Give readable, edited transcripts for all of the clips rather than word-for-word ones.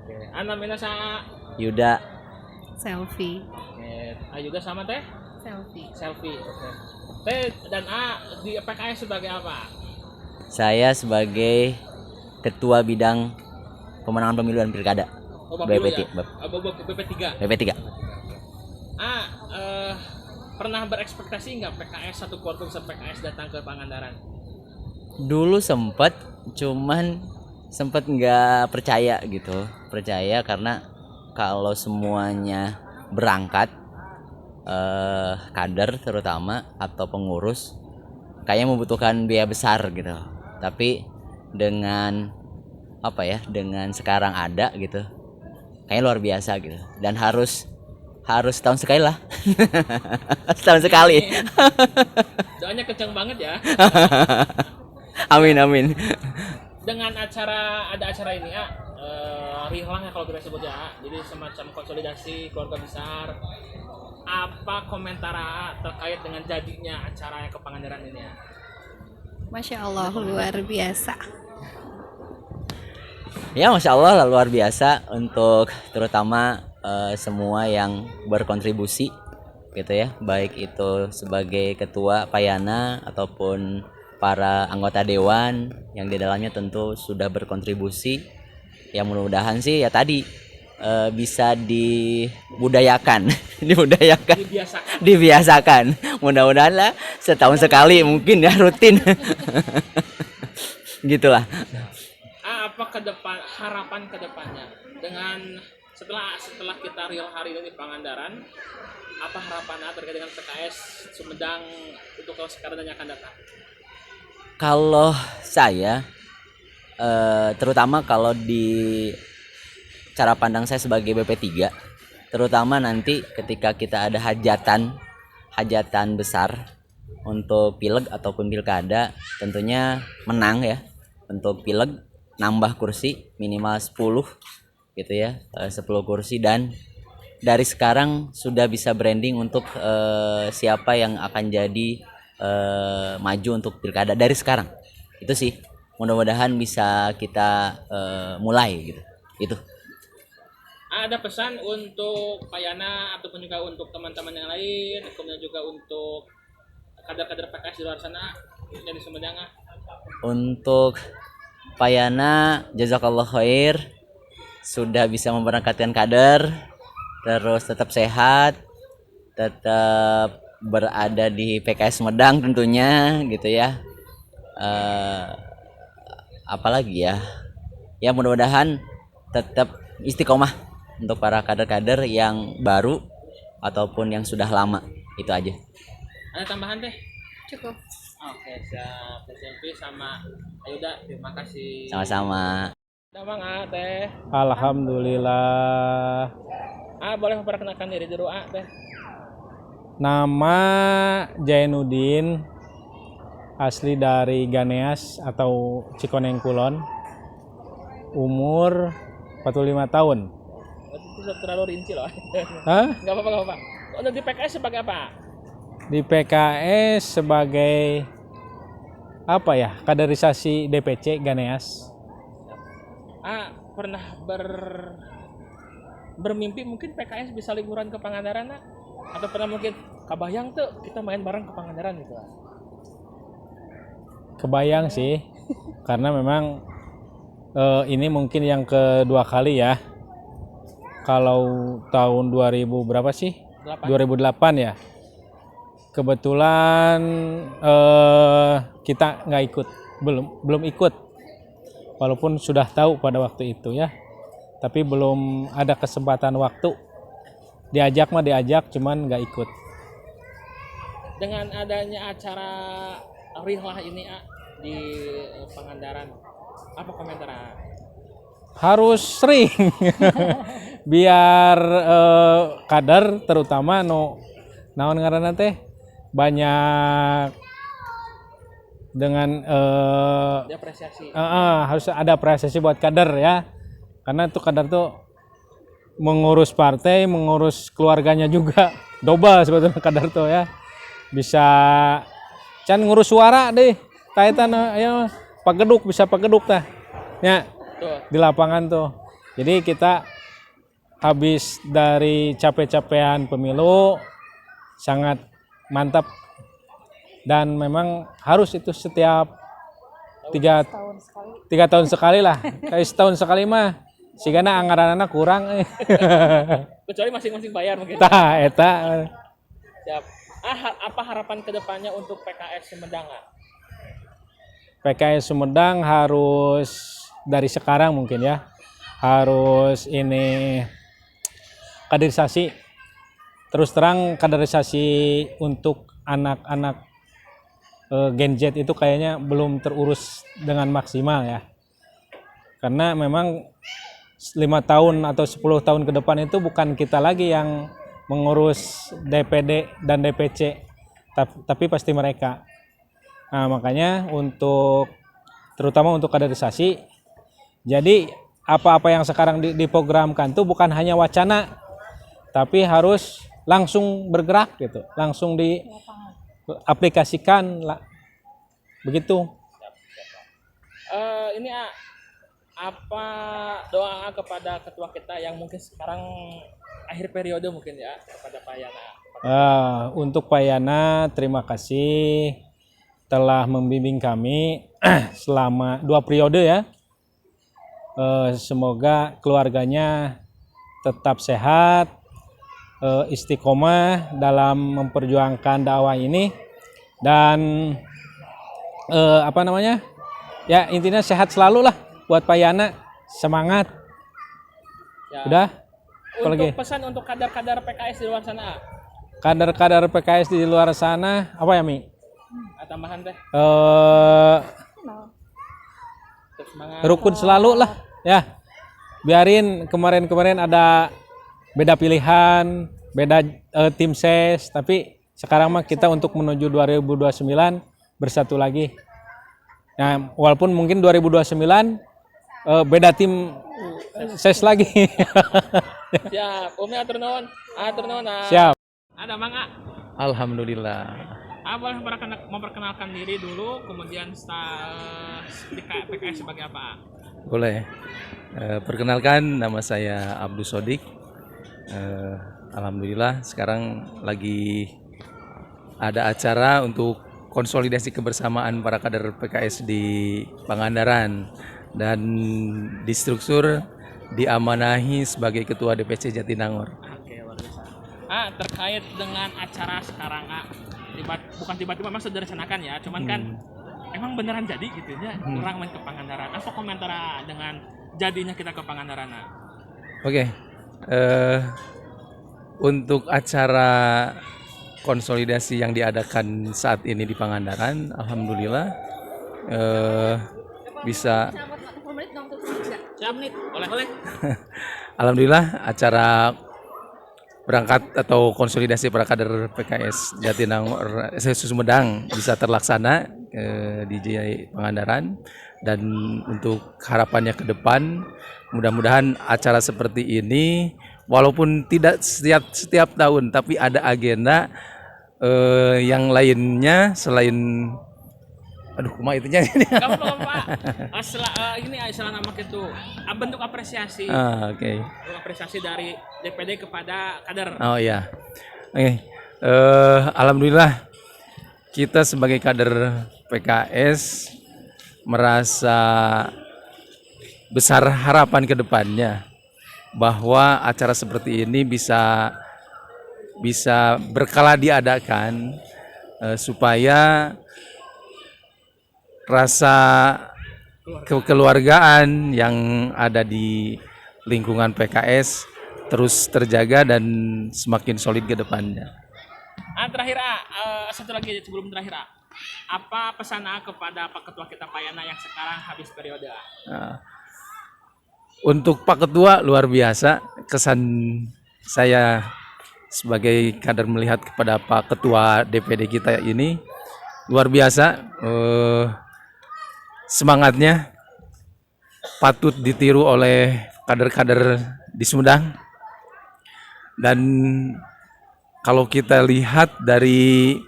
Oke. Namanya sa Yuda. Selfie. Oke. Juga sama teh? Selfie. Selfie. Oke. Teh dan di PKS sebagai apa? Saya sebagai Ketua Bidang Pemenangan Pemilu dan Pilkada. Oh, Bapilu BP3. ya? BP3. BP3. Pernah berekspektasi nggak PKS satu keluarga besar PKS datang ke Pangandaran? Dulu cuman sempet nggak percaya gitu. Percaya karena kalau semuanya berangkat, kader terutama atau pengurus, kayaknya membutuhkan biaya besar gitu. Tapi dengan dengan sekarang ada gitu, kayaknya luar biasa gitu. Dan harus setahun sekali lah. Setahun sekali. Doanya kencang banget ya. Amin amin. Dengan ada acara ini ya, rihlah ya kalau kita sebut ya. Jadi semacam konsolidasi keluarga besar. Apa komentar terkait dengan jadinya acara ke Pangandaran ini ya? Masya Allah, luar biasa. Ya Masya Allah luar biasa untuk terutama semua yang berkontribusi gitu ya, baik itu sebagai ketua Payana ataupun para anggota dewan yang di dalamnya tentu sudah berkontribusi. Ya mudah-mudahan sih ya tadi bisa dibudayakan dibiasakan. Mudah-mudahan lah setahun sekali mungkin ya rutin. Gitulah. Apa harapan ke depannya dengan setelah kita real hari ini di Pangandaran, apa harapan terkait dengan PKS Sumedang untuk sekarang dan yang akan datang? Kalau saya terutama kalau di cara pandang saya sebagai BP3, terutama nanti ketika kita ada hajatan besar untuk pileg ataupun pilkada, tentunya menang ya. Untuk pileg nambah kursi minimal 10 gitu ya, 10 kursi, dan dari sekarang sudah bisa branding untuk siapa yang akan jadi maju untuk pilkada dari sekarang. Itu sih mudah-mudahan bisa kita mulai gitu. Itu. Ada pesan untuk Payana ataupun juga untuk teman-teman yang lain, kemudian juga untuk kader-kader PKS di luar sana yang di Sumedang? Untuk Payana, jazakallah khair sudah bisa memberangkatkan kader, terus tetap sehat, tetap berada di PKS Sumedang tentunya gitu ya. Apalagi ya, ya mudah-mudahan tetap istiqomah untuk para kader-kader yang baru ataupun yang sudah lama. Itu aja. Ada tambahan teh? Cukup. Oke, siap. Selfie sama Ayuda, terima kasih. Sama-sama. Udah bang teh. Alhamdulillah. Boleh memperkenalkan diri dulu teh. Nama Jainuddin, asli dari Ganeas atau Cikoneng Kulon. Umur 45 tahun. Itu terlalu rinci loh. Hah? Gak apa-apa. Untuk di PKS sebagai apa? Di PKS sebagai apa ya? Kaderisasi DPC Ganeas. Pernah bermimpi mungkin PKS bisa liburan ke Pangandaran atau pernah mungkin kebayang tuh kita main bareng ke Pangandaran gitu lah? Kebayang sih, karena memang ini mungkin yang kedua kali ya. Kalau tahun 2000 berapa sih? 8. 2008 ya. Kebetulan kita nggak ikut, belum ikut. Walaupun sudah tahu pada waktu itu ya. Tapi belum ada kesempatan waktu. Diajak, cuman nggak ikut. Dengan adanya acara rihlah ini di Pangandaran, apa komentar? Harus sering biar kader terutama naon ngaranna teh banyak dengan Apresiasi. harus ada apresiasi buat kader ya, karena itu kader tuh mengurus partai, mengurus keluarganya juga double sebetulnya kader tuh ya, bisa can ngurus suara deh taitan ayo pageduk bisa pageduk tah ya. Di lapangan tuh Jadi kita habis dari capek-capean pemilu sangat mantap, dan memang harus itu setiap tiga tahun sekali lah, kayak setahun sekali mah sigana anggaran anak kurang. Kecuali masing-masing bayar mungkin. Tah eta Siap. Apa harapan kedepannya untuk PKS Sumedang? PKS Sumedang harus dari sekarang mungkin ya, harus ini kaderisasi, terus terang kaderisasi untuk anak-anak Gen Z itu kayaknya belum terurus dengan maksimal ya, karena memang 5 tahun atau 10 tahun ke depan itu bukan kita lagi yang mengurus DPD dan DPC, tapi pasti mereka. Nah makanya terutama untuk kaderisasi, jadi apa-apa yang sekarang diprogramkan tuh bukan hanya wacana, tapi harus langsung bergerak gitu, langsung diaplikasikan lah, begitu. Ini apa doa kepada ketua kita yang mungkin sekarang akhir periode mungkin ya, kepada Pak Yana? Untuk Pak Yana, terima kasih telah membimbing kami selama 2 periode ya. Semoga keluarganya tetap sehat, istiqomah dalam memperjuangkan dakwah ini, dan ya intinya sehat selalu lah buat Pak Yana, semangat. Ya. Udah. Untuk pesan untuk kadar-kadar PKS di luar sana. Kadar-kadar PKS di luar sana apa ya Mi? Tambahan teh. Semangat. Rukun selalu lah ya. Biarin kemarin-kemarin ada beda pilihan, beda tim ses, tapi sekarang mah kita untuk menuju 2029 bersatu lagi. Nah, walaupun mungkin 2029 beda tim ses lagi. Siap. Umi atur nuhun. Siap. Ada Mangga. Alhamdulillah. Boleh memperkenalkan diri dulu, kemudian di PKS sebagai apa? Boleh. Perkenalkan, nama saya Abdul Sodik. Alhamdulillah sekarang lagi ada acara untuk konsolidasi kebersamaan para kader PKS di Pangandaran, dan di struktur diamanahi sebagai Ketua DPC Jatinangor. Oke, luar biasa. Terkait dengan acara sekarang, bukan tiba-tiba mas sudah direncanakan ya, cuman kan emang beneran jadi gitu ya, orang main ke Pangandaran. Apa komentar dengan jadinya kita ke Pangandaran? Oke. Untuk acara konsolidasi yang diadakan saat ini di Pangandaran, alhamdulillah bisa. Oleh. Alhamdulillah acara berangkat atau konsolidasi para kader PKS Jatinangor Sumedang bisa terlaksana di Pangandaran, dan untuk harapannya ke depan mudah-mudahan acara seperti ini walaupun tidak setiap tahun, tapi ada agenda yang lainnya selain kumaha itunya. Kamu Pak. Ini istilah nama itu bentuk apresiasi. Oke. Bentuk apresiasi dari DPD kepada kader. Oh iya. Oke. Alhamdulillah kita sebagai kader PKS merasa besar harapan ke depannya bahwa acara seperti ini bisa berkala diadakan, supaya rasa kekeluargaan yang ada di lingkungan PKS terus terjaga dan semakin solid ke depannya. Terakhir satu lagi sebelum terakhir apa pesan kepada Pak Ketua kita Pak Yana yang sekarang habis periode? Untuk Pak Ketua luar biasa, kesan saya sebagai kader melihat kepada Pak Ketua DPD kita ini luar biasa. Semangatnya patut ditiru oleh kader-kader di Sumedang, dan kalau kita lihat dari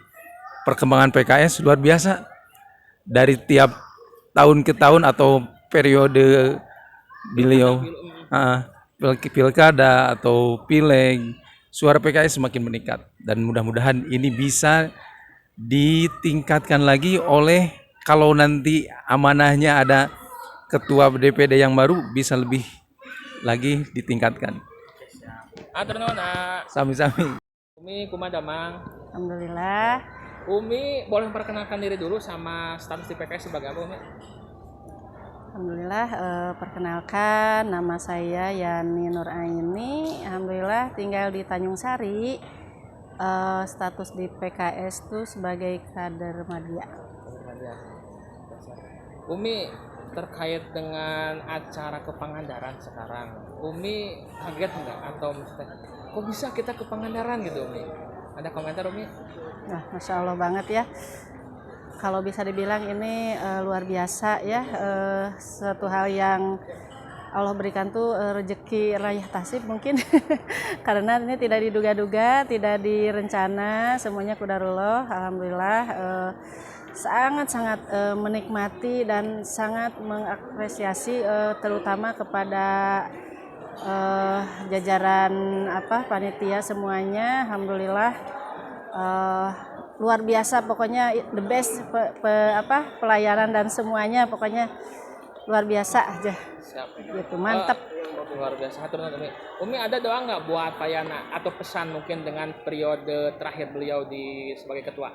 perkembangan PKS luar biasa dari tiap tahun ke tahun atau periode beliau pilkada atau pileg, suara PKS semakin meningkat dan mudah-mudahan ini bisa ditingkatkan lagi oleh kalau nanti amanahnya ada ketua DPD yang baru bisa lebih lagi ditingkatkan. Atur nuhun, Sami-sami. Umi kumaha Damang? Alhamdulillah. Umi boleh memperkenalkan diri dulu sama status di PKS sebagai apa, Umi? Alhamdulillah, perkenalkan nama saya Yani Nuraini. Alhamdulillah tinggal di Tanjung Sari. Status di PKS itu sebagai kader media. Umi, terkait dengan acara ke Pangandaran sekarang, Umi kaget nggak atau maksudnya kok bisa kita ke Pangandaran gitu, Umi? Ada komentar, Umi? Nah, Masya Allah banget ya. Kalau bisa dibilang ini luar biasa ya, suatu hal yang Allah berikan tuh rezeki rayah tasib mungkin karena ini tidak diduga-duga, tidak direncana, semuanya qadarullah. Alhamdulillah sangat-sangat menikmati dan sangat mengapresiasi terutama kepada jajaran panitia semuanya. Alhamdulillah luar biasa, pokoknya the best pelayanan dan semuanya pokoknya luar biasa aja. Siap. Gitu, mantap. Luar biasa. Hatur nuhun, Umi. Umi ada doa nggak buat Payana atau pesan mungkin dengan periode terakhir beliau sebagai ketua?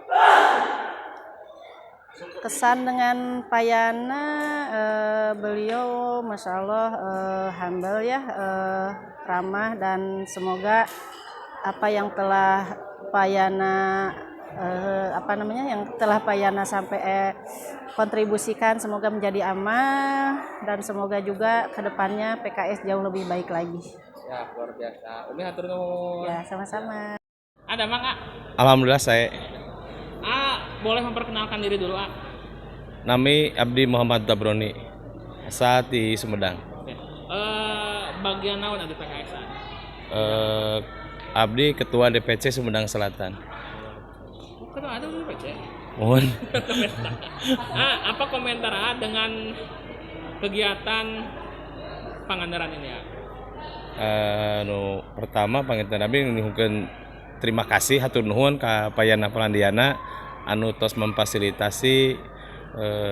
Kesan dengan Payana, beliau Masya Allah humble ya, ramah, dan semoga apa yang telah Payana yang telah Payana sampai kontribusikan semoga menjadi amal, dan semoga juga kedepannya PKS jauh lebih baik lagi. Ya, luar biasa. Umi hatur nuhun. Ya, sama-sama. Ada Mang, Alhamdulillah saya boleh memperkenalkan diri dulu, nami Abdi Muhammad Tabroni saat di Sumedang. Oke. Bagian naon di PKS? Abdi Ketua DPC Sumedang Selatan. Ketua ada di PKS. Mohon. Apa komentar dengan kegiatan Pangandaran ini ya? Pertama panginten Abdi nuhunkeun terima kasih hatur nuhun ka Payana Palandiana anu tos memfasilitasi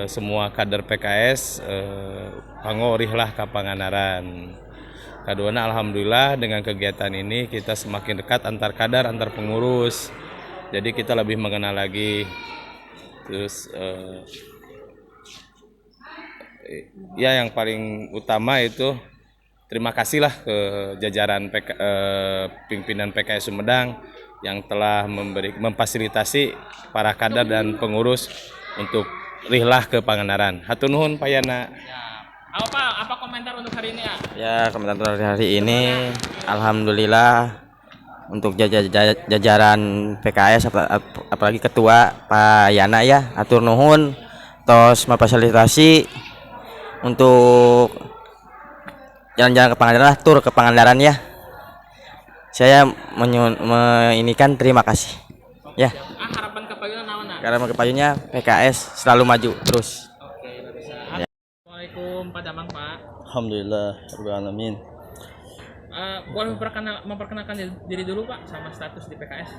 semua kader PKS pangorihlah ka Pangandaran. Kaduana alhamdulillah dengan kegiatan ini kita semakin dekat antar kader, antar pengurus. Jadi kita lebih mengenal lagi. Terus ya yang paling utama itu terima kasihlah ke jajaran pimpinan PKS Sumedang yang telah memfasilitasi para kader dan pengurus untuk rihlah ke Pangandaran. Hatur nuhun Payana. Ya. Apa komentar untuk hari ini ya? Ya, komentar hari ini alhamdulillah untuk jajaran PKS apalagi ketua Pak Yana ya, atur nuhun tos memfasilitasi untuk jalan-jalan ke Pangandaran, tur ke Pangandaran ya. Saya menginginkan terima kasih. Ya. Harapan kepayunan naon? Harapan kepayunya PKS selalu maju terus. Oke, bisa. Assalamualaikum Pak Damang, Pak. Alhamdulillah rabbil alamin. Boleh memperkenalkan diri dulu Pak sama status di PKS?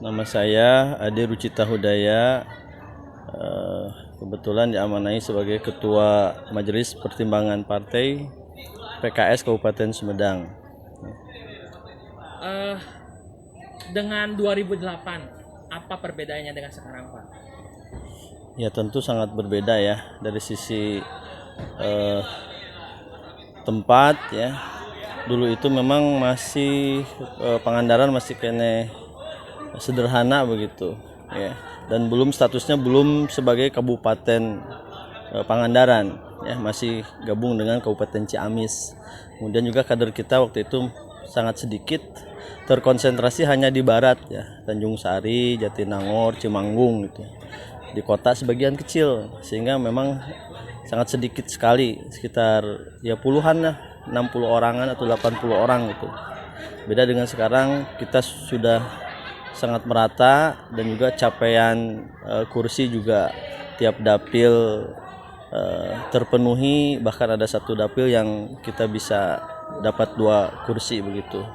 Nama saya Ade Rucita Hudaya. Kebetulan diamanai sebagai Ketua Majelis Pertimbangan Partai PKS Kabupaten Sumedang. Dengan 2008, apa perbedaannya dengan sekarang Pak? Ya tentu sangat berbeda ya dari sisi tempat ya. Dulu itu memang masih Pangandaran masih kene sederhana begitu ya, dan statusnya belum sebagai Kabupaten Pangandaran ya, masih gabung dengan Kabupaten Ciamis. Kemudian juga kader kita waktu itu sangat sedikit, terkonsentrasi hanya di barat ya, Tanjung Sari, Jatinangor, Cimanggung gitu. Di kota sebagian kecil, sehingga memang sangat sedikit sekali, sekitar ya puluhan lah, 60 orangan atau 80 orang gitu. Beda dengan sekarang, kita sudah sangat merata, dan juga capaian kursi juga tiap dapil terpenuhi, bahkan ada satu dapil yang kita bisa dapat 2 kursi begitu.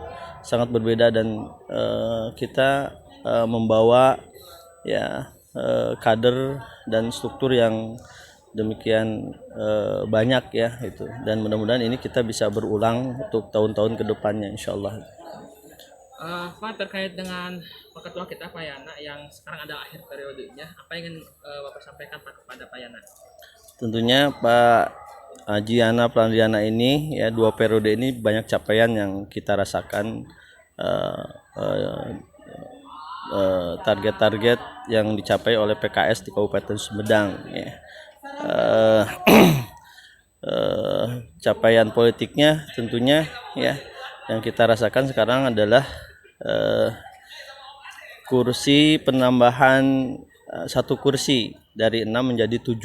Sangat berbeda dan kita membawa ya kader dan struktur yang demikian banyak ya itu, dan mudah-mudahan ini kita bisa berulang untuk tahun-tahun ke depannya insyaallah. Pak, terkait dengan Pak Ketua kita Pak Yana yang sekarang ada akhir periodenya, apa yang ingin Bapak sampaikan Pak kepada Pak Yana? Tentunya Pak Haji Yana Prandiana ini ya 2 periode ini banyak capaian yang kita rasakan, target-target yang dicapai oleh PKS di Kabupaten Sumedang ya. Capaian politiknya tentunya ya yang kita rasakan sekarang adalah kursi penambahan 1 kursi dari 6 menjadi 7.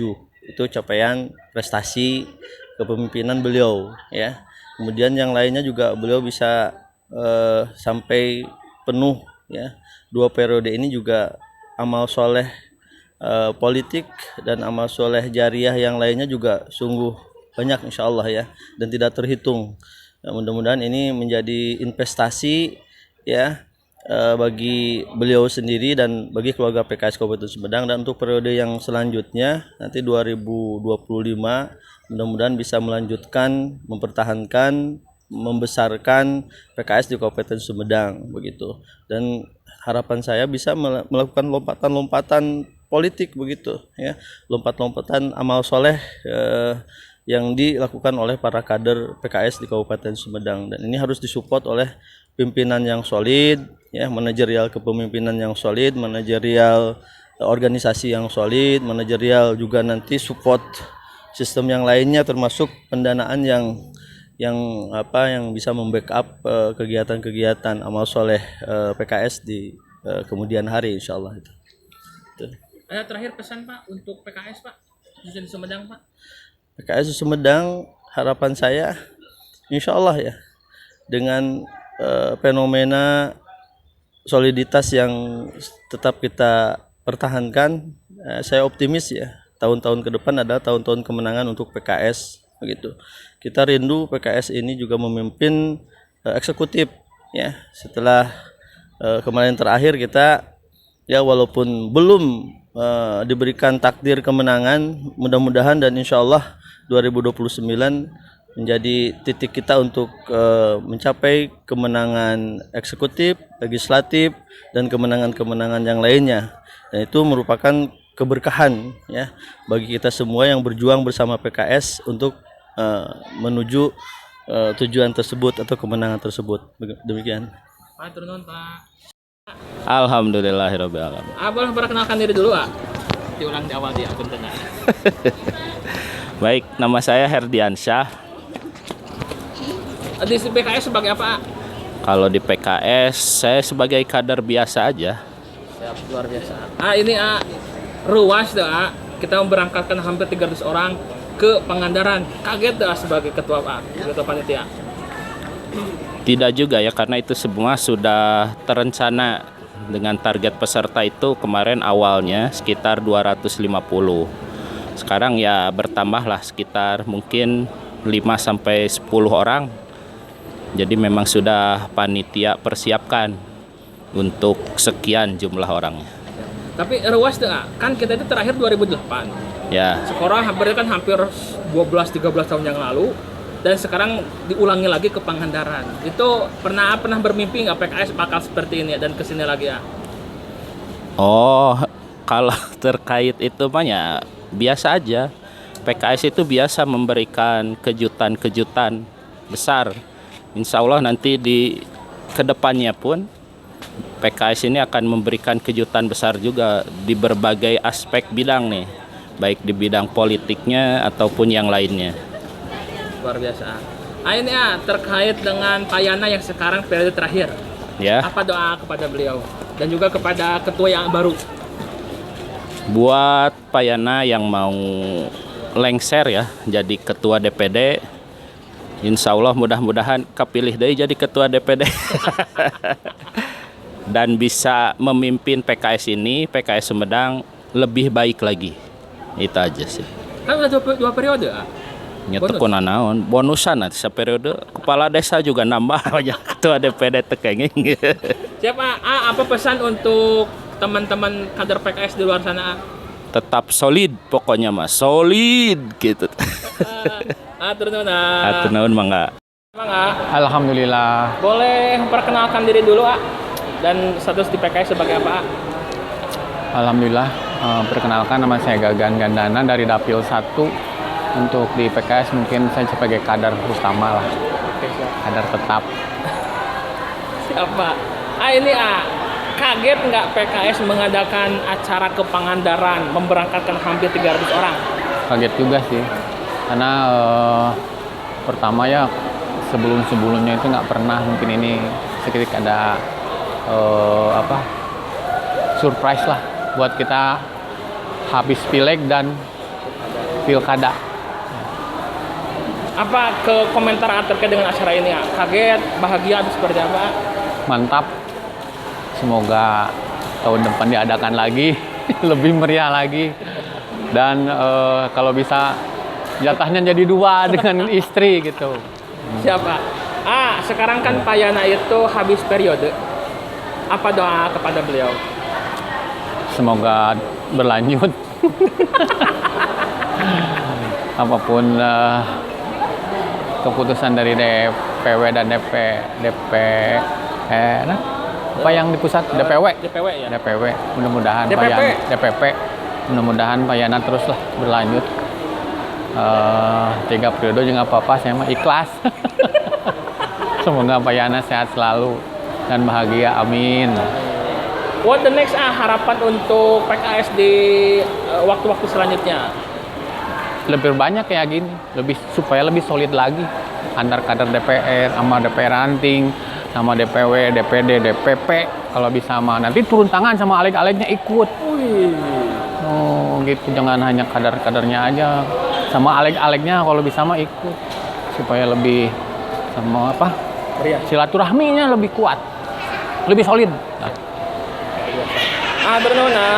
Itu capaian prestasi kepemimpinan beliau ya. Kemudian yang lainnya juga beliau bisa sampai penuh ya. 2 periode ini juga amal soleh politik dan amal soleh jariah yang lainnya juga sungguh banyak insyaallah ya, dan tidak terhitung. Mudah-mudahan ini menjadi investasi ya bagi beliau sendiri dan bagi keluarga PKS Kabupaten Sumedang, dan untuk periode yang selanjutnya nanti 2025 mudah-mudahan bisa melanjutkan, mempertahankan, membesarkan PKS di Kabupaten Sumedang begitu. Dan harapan saya bisa melakukan lompatan-lompatan politik begitu ya, lompat-lompatan amal soleh yang dilakukan oleh para kader PKS di Kabupaten Sumedang, dan ini harus disupport oleh pimpinan yang solid ya, manajerial kepemimpinan yang solid, manajerial organisasi yang solid, manajerial juga nanti support sistem yang lainnya termasuk pendanaan yang bisa membackup kegiatan-kegiatan amal soleh PKS di kemudian hari insyaallah itu. Terakhir pesan Pak untuk PKS Pak di Sumedang Pak. PKS Sumedang harapan saya insyaallah ya dengan fenomena soliditas yang tetap kita pertahankan, saya optimis ya tahun-tahun ke depan adalah tahun-tahun kemenangan untuk PKS begitu. Kita rindu PKS ini juga memimpin eksekutif ya. Setelah kemarin terakhir kita ya walaupun belum diberikan takdir kemenangan, mudah-mudahan dan insyaallah 2029 menjadi titik kita untuk mencapai kemenangan eksekutif, legislatif, dan kemenangan-kemenangan yang lainnya. Dan itu merupakan keberkahan ya bagi kita semua yang berjuang bersama PKS untuk menuju tujuan tersebut atau kemenangan tersebut. Demikian. Pak, turun Pak. Alhamdulillahirabbil alamin. Boleh perkenalkan diri dulu diulang di awal di akun tengah. Baik, nama saya Herdiansyah. Di PKS sebagai apa? Kalau di PKS saya sebagai kader biasa aja. Siap, luar biasa. Ini ruas kita memberangkatkan hampir 300 orang ke Pangandaran. Kaget sebagai ketua panitia? Tidak juga ya, karena itu semua sudah terencana dengan target peserta itu kemarin awalnya sekitar 250. Sekarang ya bertambahlah sekitar mungkin 5-10 orang. Jadi memang sudah panitia persiapkan untuk sekian jumlah orangnya. Tapi ruas kan kita itu terakhir 2008. Ya. Sekarang hampir 12-13 tahun yang lalu, dan sekarang diulangi lagi ke Pangandaran. Itu pernah bermimpi nggak PKS bakal seperti ini dan kesini lagi ya? Oh, kalau terkait itu banyak biasa aja. PKS itu biasa memberikan kejutan-kejutan besar. Insya Allah nanti di kedepannya pun PKS ini akan memberikan kejutan besar juga di berbagai aspek bidang nih, baik di bidang politiknya ataupun yang lainnya. Luar biasa. Ini terkait dengan Pak Yana yang sekarang periode terakhir. Ya. Apa doa kepada beliau dan juga kepada ketua yang baru? Buat Pak Yana yang mau lengser ya jadi ketua DPD, insya Allah mudah-mudahan kepilih deh jadi ketua DPD dan bisa memimpin PKS ini, PKS Sumedang lebih baik lagi. Itu aja sih. Kan udah dua periode, ah. Nyetep pun naon bonusan nanti periode kepala desa juga nambah banyak ketua DPD tekenging. Siapa? Apa pesan untuk teman-teman kader PKS di luar sana? Tetap solid pokoknya mas, solid gitu. Atur nuhun. Atur nuhun mangga. Mangga. Alhamdulillah. Boleh memperkenalkan diri dulu, dan status di PKS sebagai apa? Alhamdulillah, perkenalkan nama saya Gagan Gandana dari Dapil 1. Untuk di PKS mungkin saya sebagai kader utama lah, kader tetap. Siapa? Ini kaget nggak PKS mengadakan acara ke Pangandaran, memberangkatkan hampir 300 orang? Kaget juga sih, karena pertama ya sebelumnya itu nggak pernah, mungkin ini sedikit ada surprise lah buat kita habis pileg dan pilkada. Apa komentar terkait dengan acara ini? Kaget, bahagia, atau seperti apa? Mantap. Semoga tahun depan diadakan lagi, lebih meriah lagi. Dan kalau bisa jatahnya jadi 2 dengan istri gitu. Siapa? Sekarang kan Pak Yana itu habis periode. Apa doa kepada beliau? Semoga berlanjut. Apapun keputusan dari DPW dan apa yang di pusat DPW ya. DPW mudah-mudahan DPP. DPP mudah-mudahan Pak Yana teruslah berlanjut 3 periode juga apa-apa, saya mah ikhlas. Semoga Pak Yana sehat selalu dan bahagia, amin. What the next harapan untuk PKS di waktu-waktu selanjutnya? Lebih banyak kayak gini, supaya lebih solid lagi antar kader DPR sama DPR ranting sama DPW, DPD, DPP, kalau bisa mah nanti turun tangan sama aleg-alegnya ikut. Oh gitu, jangan hanya kader-kadernya aja, sama aleg-alegnya kalau bisa mah ikut supaya lebih sama silaturahminya lebih kuat, lebih solid. Bernona.